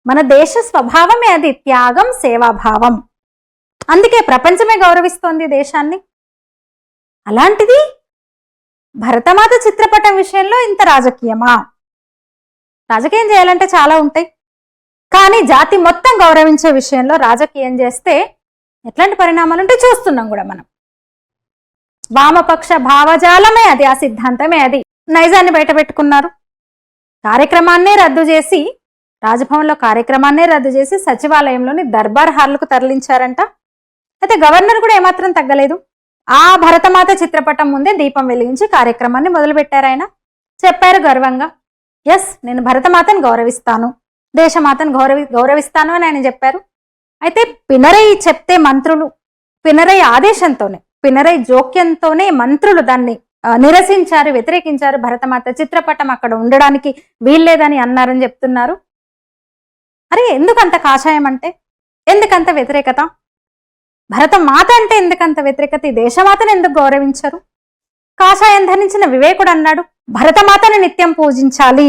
మన దేశ స్వభావమే అది, త్యాగం, సేవాభావం. అందుకే ప్రపంచమే గౌరవిస్తోంది దేశాన్ని. అలాంటిది భరతమాత చిత్రపటం విషయంలో ఇంత రాజకీయమా? రాజకీయం చేయాలంటే చాలా ఉంటాయి, కానీ జాతి మొత్తం గౌరవించే విషయంలో రాజకీయం చేస్తే ఎట్లాంటి పరిణామాలు ఉంటే చూస్తున్నాం కూడా మనం. వామపక్ష భావజాలమే అది, ఆ సిద్ధాంతమే అది. నైజాన్ని బయట పెట్టుకున్నారు. కార్యక్రమాన్నే రద్దు చేసి, రాజ్భవన్లో కార్యక్రమాన్నే రద్దు చేసి సచివాలయంలోని దర్బార్ హాల్కు తరలించారంట. అయితే గవర్నర్ కూడా ఏమాత్రం తగ్గలేదు. ఆ భరతమాత చిత్రపటం ముందే దీపం వెలిగించి కార్యక్రమాన్ని మొదలుపెట్టారు. ఆయన చెప్పారు గర్వంగా, ఎస్, నేను భరతమాతను గౌరవిస్తాను, దేశమాతను గౌరవిస్తాను అని ఆయన చెప్పారు. అయితే పినరయి చెప్తే మంత్రులు, పినరయి ఆదేశంతోనే, పినరయి జోక్యంతోనే మంత్రులు దాన్ని నిరసించారు, వ్యతిరేకించారు. భరతమాత చిత్రపటం అక్కడ ఉండడానికి వీల్లేదని అన్నారని చెప్తున్నారు. అరే, ఎందుకంత కాషాయం అంటే ఎందుకంత వ్యతిరేకత? భరతమాత అంటే ఎందుకంత వ్యతిరేకత? ఈ దేశమాతను ఎందుకు గౌరవించరు? కాషాయం ధరించిన వివేకుడు అన్నాడు, భరతమాతను నిత్యం పూజించాలి,